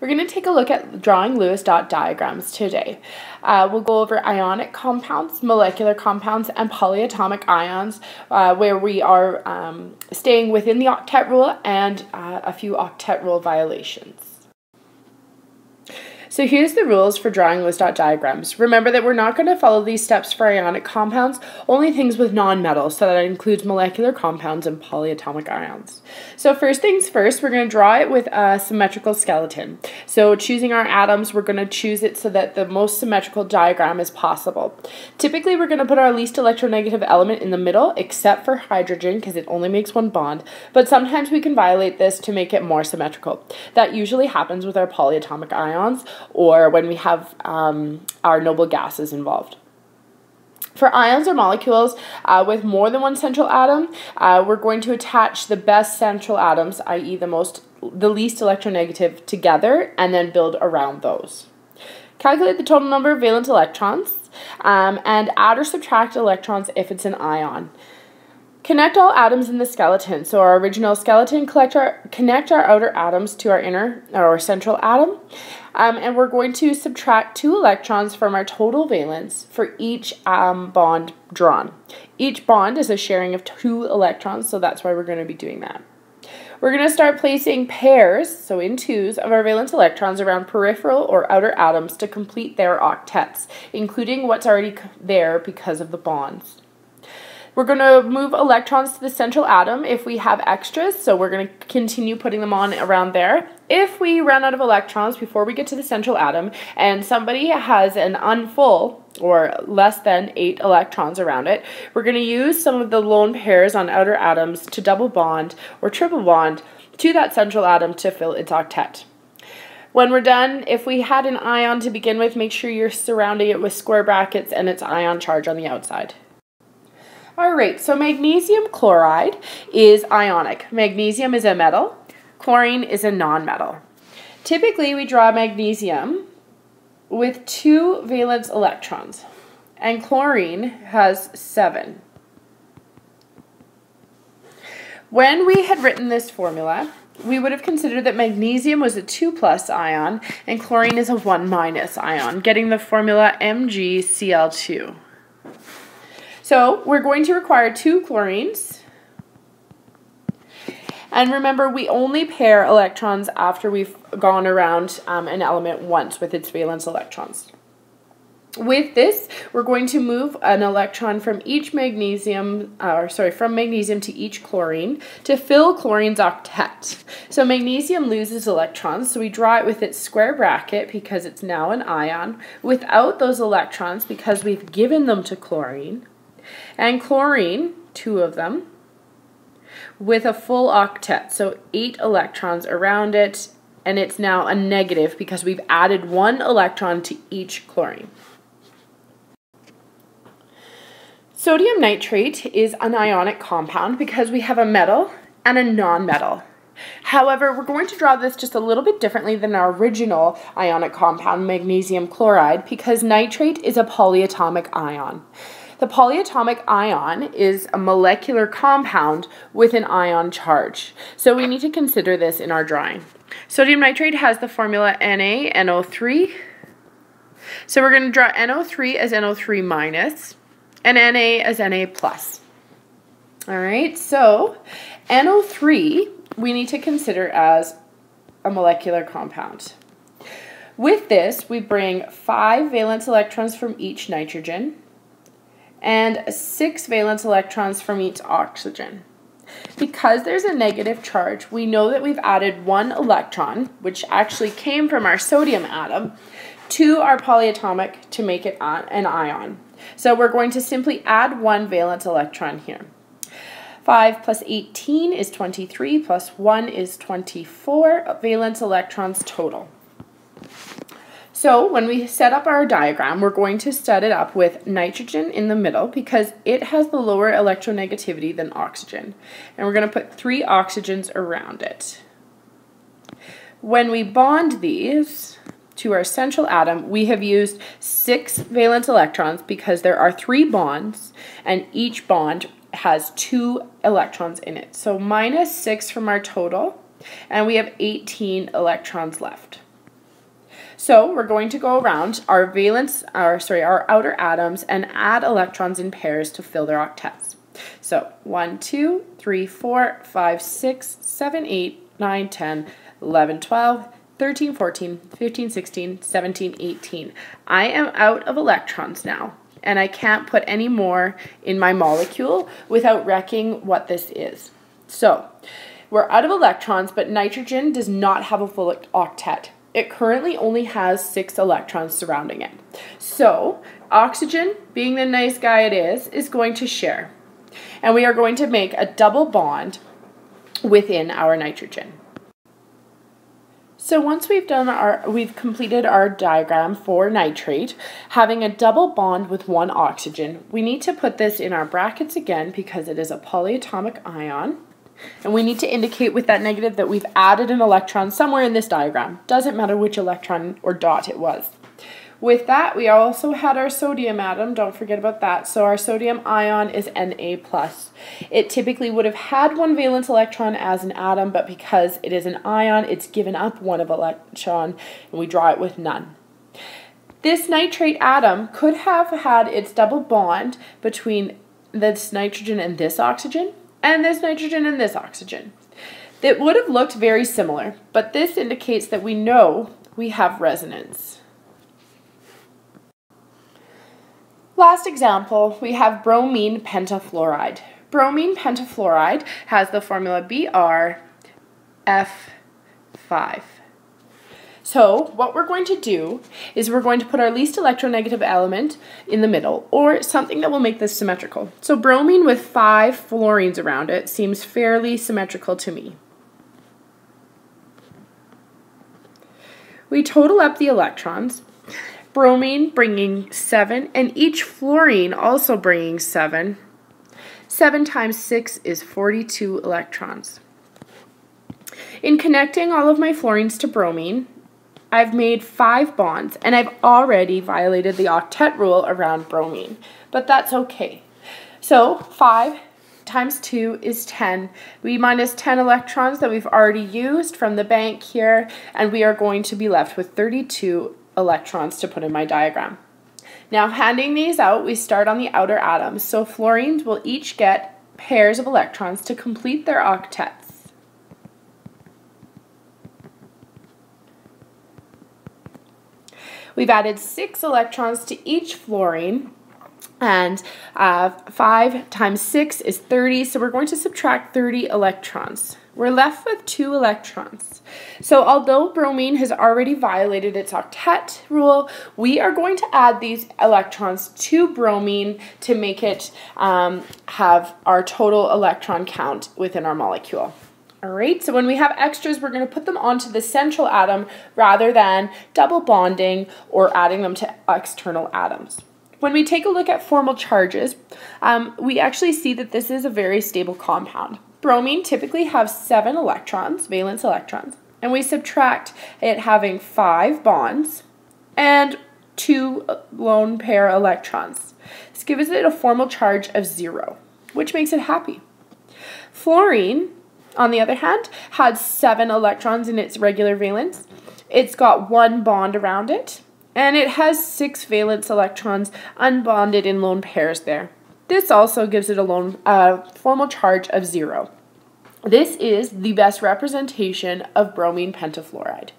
We're going to take a look at drawing Lewis dot diagrams today. We'll go over ionic compounds, molecular compounds, and polyatomic ions, where we are staying within the octet rule and a few octet rule violations. So here's the rules for drawing Lewis dot diagrams. Remember that we're not going to follow these steps for ionic compounds, only things with non-metals, so that includes molecular compounds and polyatomic ions. So first things first, we're going to draw it with a symmetrical skeleton. So choosing our atoms, we're going to choose it so that the most symmetrical diagram is possible. Typically, we're going to put our least electronegative element in the middle, except for hydrogen, because it only makes one bond, but sometimes we can violate this to make it more symmetrical. That usually happens with our polyatomic ions, or when we have our noble gases involved. For ions or molecules with more than one central atom, we're going to attach the best central atoms, i.e. the least electronegative, together and then build around those. Calculate the total number of valence electrons and add or subtract electrons if it's an ion. Connect all atoms in the skeleton. So our original skeleton, connect our outer atoms to our inner or central atom. And we're going to subtract 2 electrons from our total valence for each bond drawn. Each bond is a sharing of 2 electrons, so that's why we're going to be doing that. We're going to start placing pairs, so in twos, of our valence electrons around peripheral or outer atoms to complete their octets, including what's already there because of the bonds. We're going to move electrons to the central atom if we have extras, so we're going to continue putting them on around there. If we run out of electrons before we get to the central atom and somebody has an unfull or less than 8 electrons around it, we're going to use some of the lone pairs on outer atoms to double bond or triple bond to that central atom to fill its octet. When we're done, if we had an ion to begin with, make sure you're surrounding it with square brackets and its ion charge on the outside. Alright, so magnesium chloride is ionic. Magnesium is a metal. Chlorine is a non-metal. Typically, we draw magnesium with 2 valence electrons, and chlorine has 7. When we had written this formula, we would have considered that magnesium was a 2+ ion and chlorine is a 1- ion, getting the formula MgCl2. So we're going to require 2 chlorines. And remember, we only pair electrons after we've gone around an element once with its valence electrons. With this, we're going to move an electron from each magnesium, from magnesium to each chlorine to fill chlorine's octet. So magnesium loses electrons, so we draw it with its square bracket because it's now an ion, without those electrons because we've given them to chlorine. And chlorine, 2 of them, with a full octet, so 8 electrons around it, and it's now a negative because we've added 1 electron to each chlorine. Sodium nitrate is an ionic compound because we have a metal and a non-metal. However, we're going to draw this just a little bit differently than our original ionic compound, magnesium chloride, because nitrate is a polyatomic ion. The polyatomic ion is a molecular compound with an ion charge. So we need to consider this in our drawing. Sodium nitrate has the formula NaNO3. So we're going to draw NO3 as NO3- and Na as Na+. Alright, so NO3 we need to consider as a molecular compound. With this, we bring 5 valence electrons from each nitrogen and 6 valence electrons from each oxygen. Because there's a negative charge, we know that we've added 1 electron, which actually came from our sodium atom, to our polyatomic to make it an ion. So we're going to simply add 1 valence electron here. 5 plus 18 is 23, plus 1 is 24 valence electrons total. So when we set up our diagram, we're going to set it up with nitrogen in the middle because it has the lower electronegativity than oxygen. And we're going to put 3 oxygens around it. When we bond these to our central atom, we have used 6 valence electrons because there are 3 bonds and each bond has 2 electrons in it. So minus 6 from our total, and we have 18 electrons left. So we're going to go around our our outer atoms and add electrons in pairs to fill their octets. So 1, 2, 3, 4, 5, 6, 7, 8, 9, 10, 11, 12, 13, 14, 15, 16, 17, 18. I am out of electrons now, and I can't put any more in my molecule without wrecking what this is. So we're out of electrons, but nitrogen does not have a full octet. It currently only has 6 electrons surrounding it. So oxygen, being the nice guy it is going to share. And we are going to make a double bond within our nitrogen. So once we've completed our diagram for nitrate, having a double bond with one oxygen, we need to put this in our brackets again because it is a polyatomic ion. And we need to indicate with that negative that we've added an electron somewhere in this diagram. Doesn't matter which electron or dot it was. With that, we also had our sodium atom. Don't forget about that. So our sodium ion is Na+. It typically would have had one valence electron as an atom, but because it is an ion, it's given up one of electron, and we draw it with none. This nitrate atom could have had its double bond between this nitrogen and this oxygen, and this nitrogen and this oxygen. It would have looked very similar, but this indicates that we know we have resonance. Last example, we have bromine pentafluoride. Bromine pentafluoride has the formula BrF5. So what we're going to do is we're going to put our least electronegative element in the middle, or something that will make this symmetrical. So bromine with 5 fluorines around it seems fairly symmetrical to me. We total up the electrons. Bromine bringing 7, and each fluorine also bringing 7. 7 times 6 is 42 electrons. In connecting all of my fluorines to bromine, I've made 5 bonds, and I've already violated the octet rule around bromine, but that's okay. So 5 times 2 is 10. We minus 10 electrons that we've already used from the bank here, and we are going to be left with 32 electrons to put in my diagram. Now handing these out, we start on the outer atoms. So fluorines will each get pairs of electrons to complete their octets. We've added 6 electrons to each fluorine, and 5 times 6 is 30, so we're going to subtract 30 electrons. We're left with 2 electrons. So although bromine has already violated its octet rule, we are going to add these electrons to bromine to make it have our total electron count within our molecule. Alright, so when we have extras, we're going to put them onto the central atom rather than double bonding or adding them to external atoms. When we take a look at formal charges, we actually see that this is a very stable compound. Bromine typically has 7 electrons, valence electrons, and we subtract it having 5 bonds and 2 lone pair electrons. This gives it a formal charge of 0, which makes it happy. Fluorine, on the other hand, had 7 electrons in its regular valence. It's got 1 bond around it, and it has 6 valence electrons unbonded in lone pairs there. This also gives it a formal charge of 0. This is the best representation of bromine pentafluoride.